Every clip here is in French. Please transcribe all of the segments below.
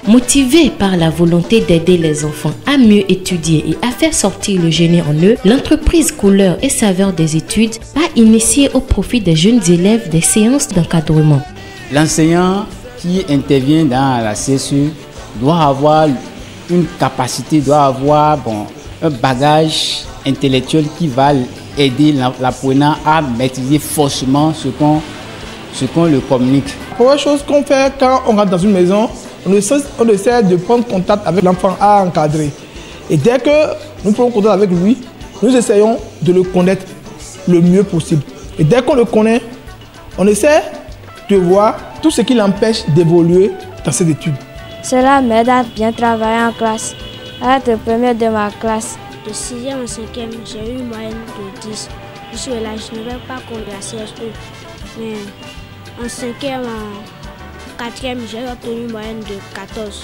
Motivé par la volonté d'aider les enfants à mieux étudier et à faire sortir le génie en eux, l'entreprise Couleurs et Saveurs des études a initié au profit des jeunes élèves des séances d'encadrement. L'enseignant qui intervient dans la CSE doit avoir une capacité, doit avoir un bagage intellectuel qui va aider l'apprenant à maîtriser forcément ce qu'on lui communique. La première chose qu'on fait quand on rentre dans une maison, on essaie de prendre contact avec l'enfant à encadrer. Et dès que nous prenons contact avec lui, nous essayons de le connaître le mieux possible. Et dès qu'on le connaît, on essaie de voir tout ce qui l'empêche d'évoluer dans ses études. Cela m'aide à bien travailler en classe, à être premier de ma classe. De 6e en 5e, j'ai eu une moyenne de 10. Jusque là, je ne vais pas contre la CSE. Mais en 5e, en 4e, j'ai obtenu une moyenne de 14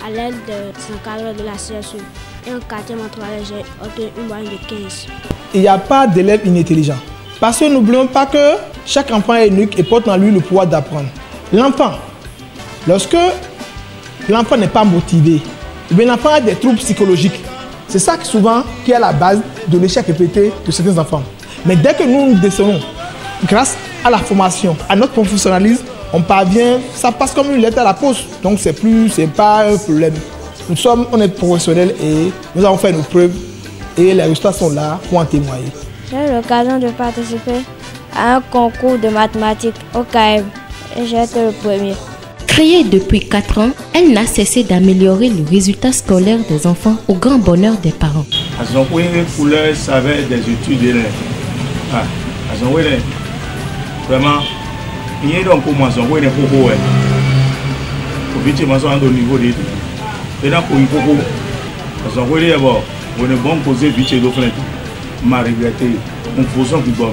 à l'aide des encadreurs de la CSE. Et en 4e, en 3e, j'ai obtenu une moyenne de 15. Il n'y a pas d'élèves inintelligents. Parce que n'oublions pas que chaque enfant est unique et porte en lui le pouvoir d'apprendre. L'enfant, lorsque l'enfant n'est pas motivé, l'enfant a des troubles psychologiques. C'est ça souvent qui est à la base de l'échec répété de certains enfants. Mais dès que nous nous décernons, grâce à la formation, à notre professionnalisme, on parvient, ça passe comme une lettre à la poste. Donc c'est pas un problème. On est professionnels et nous avons fait nos preuves et les résultats sont là pour en témoigner. J'ai eu l'occasion de participer à un concours de mathématiques au CAEB et j'ai été le premier. Créée depuis 4 ans, elle n'a cessé d'améliorer le résultat scolaire des enfants au grand bonheur des parents. Elles ont pris une couleur, savait des études. Elles ont vraiment, il y a donc pour moi, elles ont pris des propos. Pour vite, elles sont au niveau des études. Et donc, pour une propos, elles ont pris d'abord, on est bon poser vite et d'offrir. M'a regretté, on faisant du bon.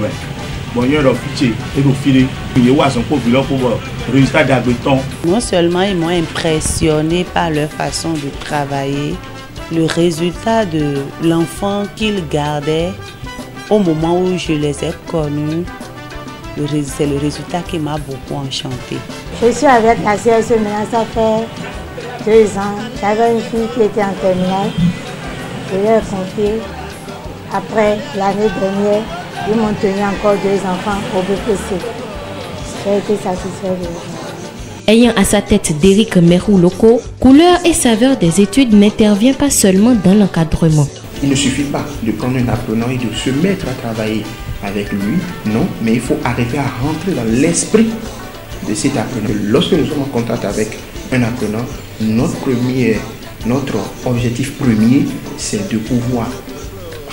Bon, il y a un fichier et le filet. Il y a un résultat d'habitants. Non seulement ils m'ont impressionné par leur façon de travailler, le résultat de l'enfant qu'ils gardaient au moment où je les ai connus, c'est le résultat qui m'a beaucoup enchanté. Je suis avec la CSE maintenant, ça fait 2 ans. J'avais une fille qui était en terminale. Je l'ai confiée. Après l'année dernière, ils m'ont tenu encore 2 enfants au BPC. J'ai été satisfait de eux. Ayant à sa tête d'Éric Merou Loko, Couleurs et Saveurs des études n'intervient pas seulement dans l'encadrement. Il ne suffit pas de prendre un apprenant et de se mettre à travailler avec lui, non, mais il faut arriver à rentrer dans l'esprit de cet apprenant. Lorsque nous sommes en contact avec un apprenant, notre objectif premier, c'est de pouvoir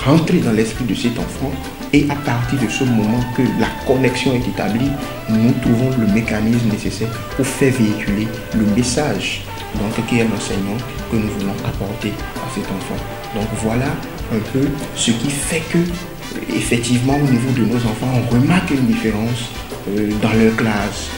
rentrer dans l'esprit de cet enfant et à partir de ce moment que la connexion est établie, nous trouvons le mécanisme nécessaire pour faire véhiculer le message qui est l'enseignement que nous voulons apporter à cet enfant. Donc voilà un peu ce qui fait que effectivement au niveau de nos enfants, on remarque une différence dans leur classe.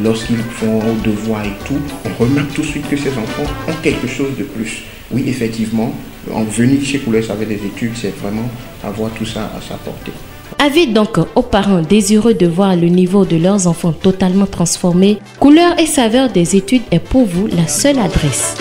Lorsqu'ils font devoirs et tout, on remarque tout de suite que ces enfants ont quelque chose de plus. Oui, effectivement, en venir chez Couleurs avec des études, c'est vraiment avoir tout ça à sa portée. Avis donc aux parents désireux de voir le niveau de leurs enfants totalement transformé, Couleurs et Saveurs des études est pour vous la seule adresse.